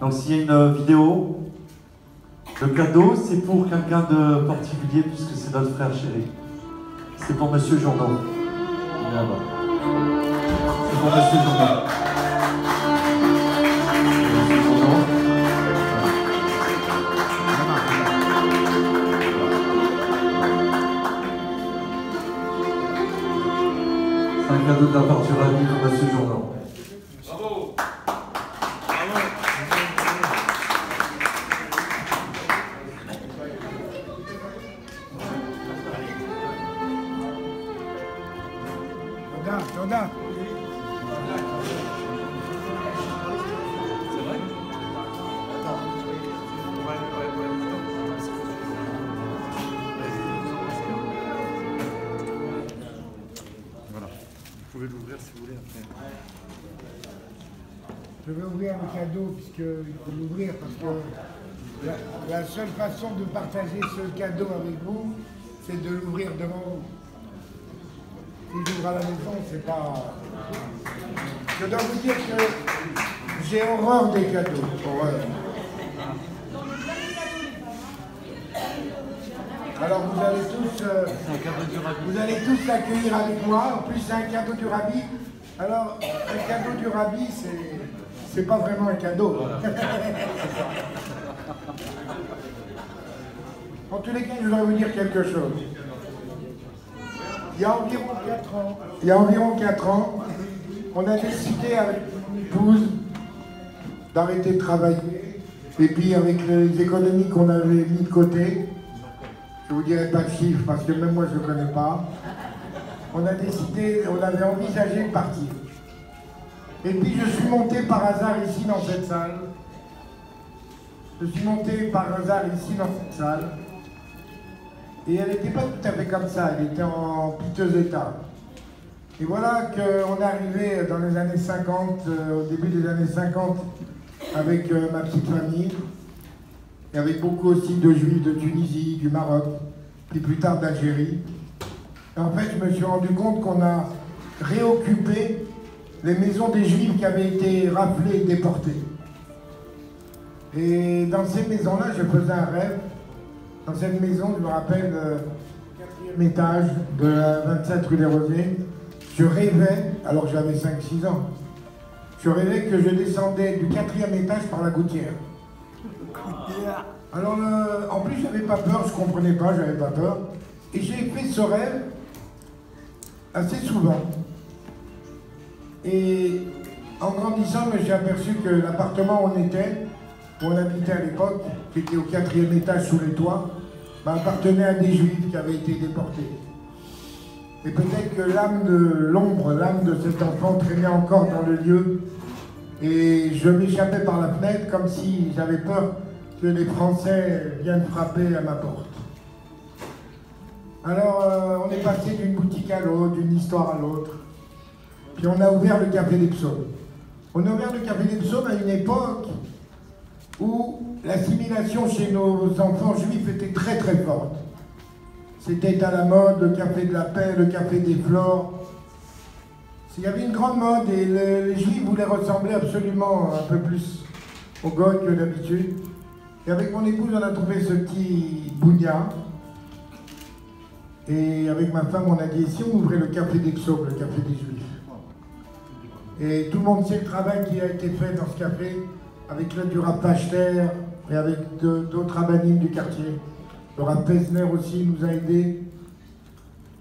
Donc s'il y a une vidéo, le cadeau c'est pour quelqu'un de particulier puisque c'est notre frère chéri. C'est pour Monsieur Jourdan. Il est là-bas. C'est pour Monsieur Jourdan. C'est un cadeau de la part du Rabbi pour Monsieur Jourdan. Bravo. Jordan. C'est vrai? Voilà. Vous pouvez l'ouvrir si vous voulez après. Je vais ouvrir le cadeau puisqu'il faut l'ouvrir parce que la seule façon de partager ce cadeau avec vous, c'est de l'ouvrir devant vous. Si j'ouvre à la maison, c'est pas... Je dois vous dire que j'ai horreur des cadeaux. Horreur. Alors vous allez tous l'accueillir avec moi. En plus, c'est un cadeau du Rabbi. Alors, un cadeau du Rabbi, c'est pas vraiment un cadeau. En tous les cas, je voudrais vous dire quelque chose. Il y a environ 4 ans, on a décidé avec mon épouse d'arrêter de travailler. Et puis avec les économies qu'on avait mis de côté, je ne vous dirai pas de chiffres parce que même moi je ne connais pas, on avait envisagé de partir. Et puis je suis monté par hasard ici dans cette salle. Et elle n'était pas tout à fait comme ça, elle était en piteux état. Et voilà qu'on est arrivé dans les années 50, au début des années 50, avec ma petite famille, et avec beaucoup aussi de Juifs de Tunisie, du Maroc, puis plus tard d'Algérie. Et en fait, je me suis rendu compte qu'on a réoccupé les maisons des Juifs qui avaient été raflées et déportées. Et dans ces maisons-là, je faisais un rêve. Dans cette maison, je me rappelle, 4e étage de la 27 rue des Rosiers, je rêvais, alors que j'avais 5-6 ans, je rêvais que je descendais du 4e étage par la gouttière. Alors, en plus, j'avais pas peur, je comprenais pas, j'avais pas peur. Et j'ai fait ce rêve assez souvent. Et en grandissant, je me suis aperçu que l'appartement où on habitait à l'époque, qui était au 4e étage sous les toits, appartenait à des Juifs qui avaient été déportés. Et peut-être que l'âme de l'ombre, l'âme de cet enfant traînait encore dans le lieu. Et je m'échappais par la fenêtre comme si j'avais peur que les Français viennent frapper à ma porte. Alors on est passé d'une boutique à l'autre, d'une histoire à l'autre. Puis on a ouvert le Café des Psaumes. On a ouvert le Café des Psaumes à une époque où l'assimilation chez nos enfants juifs était très très forte. C'était à la mode, le café de la paix, le café des flores. Il y avait une grande mode et les juifs voulaient ressembler absolument un peu plus aux goths que d'habitude. Et avec mon épouse, on a trouvé ce petit bougna. Et avec ma femme, on a dit, si on ouvrait le Café des Psaumes, le café des juifs. Et tout le monde sait le travail qui a été fait dans ce café, avec l'aide du Rav Pachter et avec d'autres rabbinimes du quartier. Le Rav Pesner aussi nous a aidés.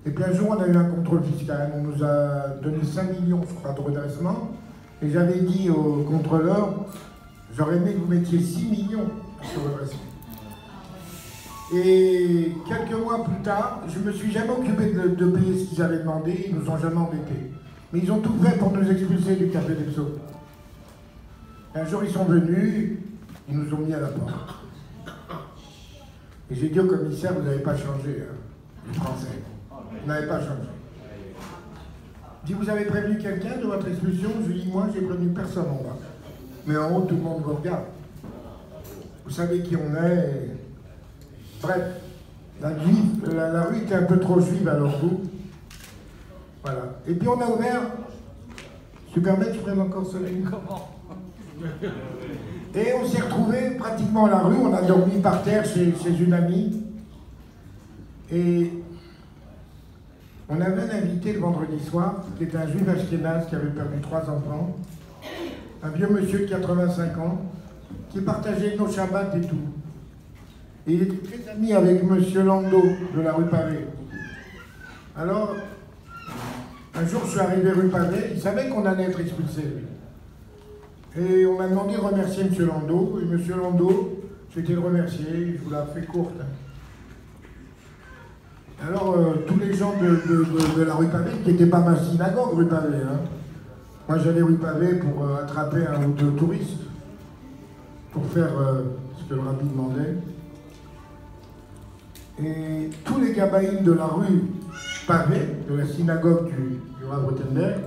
Et puis un jour, on a eu un contrôle fiscal. On nous a donné 5 millions, je crois, de redressement. Et j'avais dit au contrôleur, j'aurais aimé que vous mettiez 6 millions sur le redressement. Et quelques mois plus tard, je ne me suis jamais occupé de payer ce qu'ils avaient demandé. Ils nous ont jamais embêtés. Mais ils ont tout fait pour nous expulser du Café des Psaumes. Un jour, ils sont venus, ils nous ont mis à la porte. Et j'ai dit au commissaire, vous n'avez pas changé, hein, les Français. Vous n'avez pas changé. Je dis, vous avez prévenu quelqu'un de votre expulsion? Je lui dis, moi, j'ai prévenu personne en bas. Mais en haut, tout le monde vous regarde. Vous savez qui on est. Et... Bref, la rue était un peu trop juive à leur goût. Voilà. Et puis on a ouvert. Tu permets, tu prennes encore celui-là? Comment? Et on s'est retrouvés pratiquement à la rue, on a dormi par terre chez une amie. Et on avait un invité le vendredi soir, qui était un juif ashkénaze qui avait perdu 3 enfants, un vieux monsieur de 85 ans, qui partageait nos shabbats et tout. Et il était très ami avec monsieur Landau de la rue Pavé. Alors, un jour je suis arrivé rue Pavé, il savait qu'on allait être expulsé. Et on m'a demandé de remercier monsieur Landau, et monsieur Landau, j'ai été le remercier, je vous la fais courte. Alors, tous les gens de la rue Pavé, qui n'étaient pas ma synagogue, rue Pavé, hein. Moi, j'allais rue Pavé pour attraper un ou deux touristes, pour faire ce que le rabbi demandait. Et tous les gabaïnes de la rue Pavé, de la synagogue du Rav Rothenberg,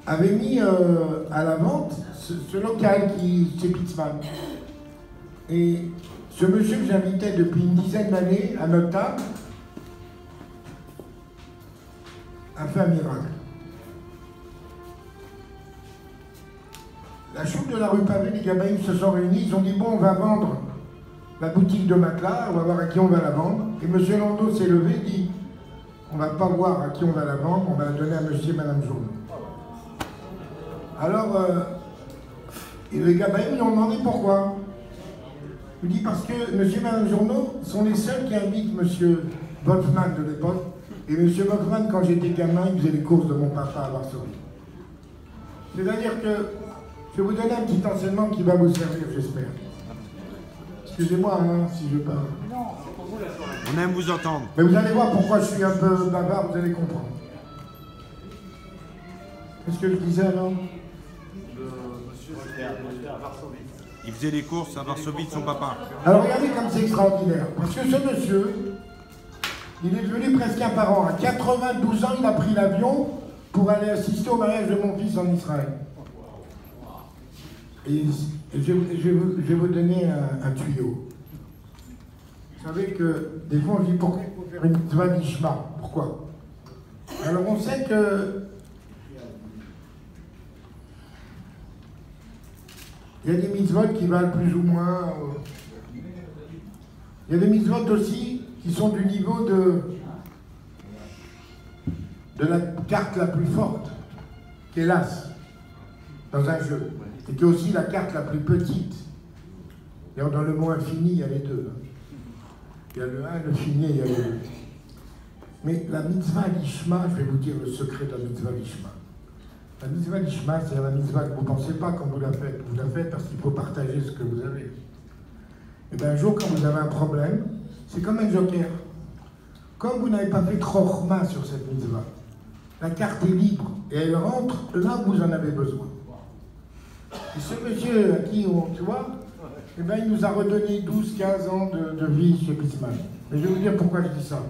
avaient mis à la vente ce local chez Pitzman. Et ce monsieur que j'invitais depuis une dizaine d'années à notre table a fait un miracle. La choupe de la rue Pavé, les gabaïnes se sont réunis, ils ont dit bon, on va vendre la boutique de matelas, on va voir à qui on va la vendre. Et M. Landau s'est levé et dit on va pas voir à qui on va la vendre, on va la donner à monsieur et madame Journaux. Alors, les gabaïnes lui ont demandé pourquoi. Il dit parce que monsieur et madame Journaux sont les seuls qui invitent monsieur Wolfman de l'époque. Et monsieur Wolfman, quand j'étais gamin, il faisait les courses de mon papa à Varsovie. C'est-à-dire que je vais vous donner un petit enseignement qui va vous servir, j'espère. Excusez-moi hein, si je parle. On aime vous entendre. Mais vous allez voir pourquoi je suis un peu bavard, vous allez comprendre. Qu'est-ce que je disais alors? Il faisait les courses à Varsovie de son papa. Alors regardez comme c'est extraordinaire. Parce que ce monsieur, il est devenu presque un parent. À 92 ans, il a pris l'avion pour aller assister au mariage de mon fils en Israël. Et je vais vous donner un tuyau. Vous savez que des fois on dit pourquoi il faut faire une mitzvah d'Ishma. Pourquoi? Alors on sait que il y a des mitzvot qui valent plus ou moins. Il y a des mitzvot aussi qui sont du niveau de la carte la plus forte, qui est l'as, dans un jeu. Et qui est aussi la carte la plus petite. D'ailleurs, dans le mot infini, il y a les deux. Il y a le 1, le fini, il y a le 2. Mais la mitzvah l'ishma, je vais vous dire le secret de la mitzvah l'ishma. La mitzvah l'ishma, c'est la mitzvah que vous ne pensez pas quand vous la faites. Vous la faites parce qu'il faut partager ce que vous avez. Et bien un jour, quand vous avez un problème, c'est comme un joker. Comme vous n'avez pas fait trochma sur cette mitzvah, la carte est libre et elle rentre là où vous en avez besoin. Et ce monsieur à qui on, tu vois, eh ben, il nous a redonné 12-15 ans de vie chez Pitzman. Mais je vais vous dire pourquoi je dis ça.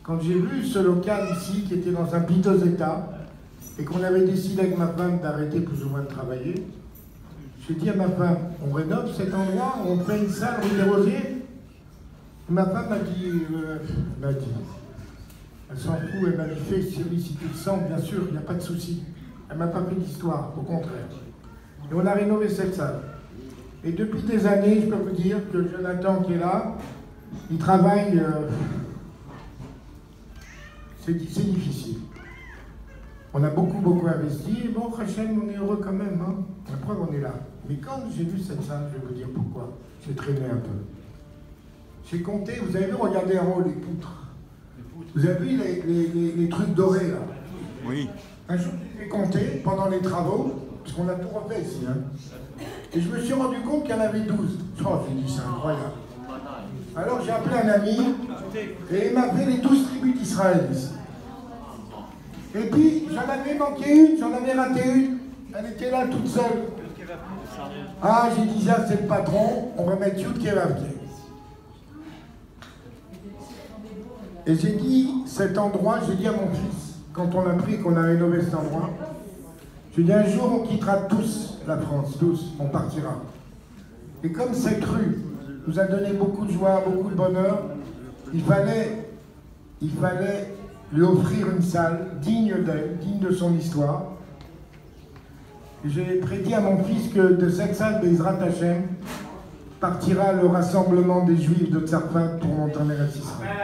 Quand j'ai vu ce local ici, qui était dans un piteux état, et qu'on avait décidé avec ma femme d'arrêter plus ou moins de travailler, j'ai dit à ma femme, on rénove cet endroit, on fait une salle rue des Rosiers. Ma femme m'a dit, elle s'en fout, elle m'a dit, fais Chérie, si tu le sens, bien sûr, il n'y a pas de souci. Elle m'a pas fait d'histoire, au contraire. Et on a rénové cette salle. Et depuis des années, je peux vous dire que Jonathan qui est là, il travaille, c'est difficile. On a beaucoup investi, et bon, Rachel, on est heureux quand même, hein. La preuve, on est là. Mais quand j'ai vu cette salle, je vais vous dire pourquoi. J'ai traîné un peu. J'ai compté, vous avez vu, regardez en haut les poutres. Vous avez vu les trucs dorés, là? Oui. Un jour, j'ai compté pendant les travaux, parce qu'on a tout refait ici, hein. Et je me suis rendu compte qu'il y en avait 12. Oh, j'ai dit, c'est incroyable. Alors j'ai appelé un ami, et il m'a fait les 12 tribus d'Israël ici. Et puis, j'en avais manqué une, j'en avais raté une. Elle était là toute seule. Ah, j'ai dit, ça, c'est le patron, on va mettre Yud Kevavke. Et j'ai dit, cet endroit, j'ai dit à mon fils, quand on a pris, qu'on a rénové cet endroit, j'ai dit, un jour, on quittera tous la France, tous, on partira. Et comme cette rue nous a donné beaucoup de joie, beaucoup de bonheur, il fallait lui offrir une salle digne d'elle, digne de son histoire. J'ai prédit à mon fils que de cette salle Bezrat Hashem partira le rassemblement des Juifs de Tzarfat pour monter à Israël.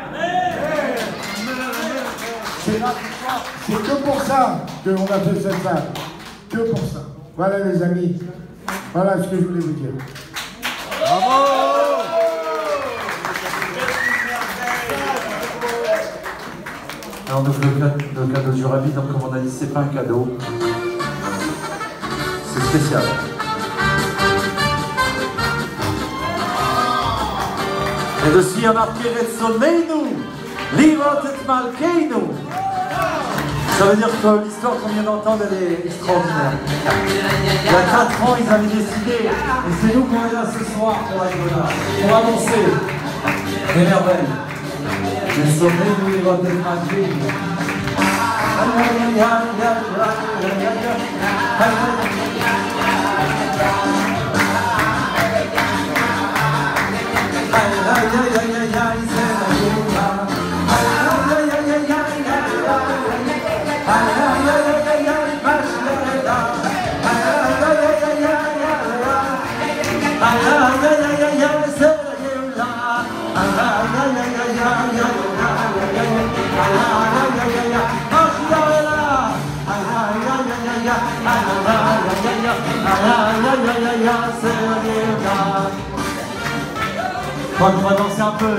C'est que pour ça qu'on a fait cette salle. Que pour ça. Voilà les amis. Voilà ce que je voulais vous dire. Bravo! Alors on ouvre le cadeau du Rabbi, donc comme on a dit, c'est pas un cadeau. C'est spécial. Et dessus il y a marqué Retzoneinu, Lirot et Malkeinu. Ça veut dire que l'histoire qu'on vient d'entendre, elle est extraordinaire. Il y a 4 ans, ils avaient décidé, et c'est nous qu'on est là ce soir pour être là, pour annoncer des merveilles. Retzoneinu, Lirot et Malkeinu. On va danser un peu.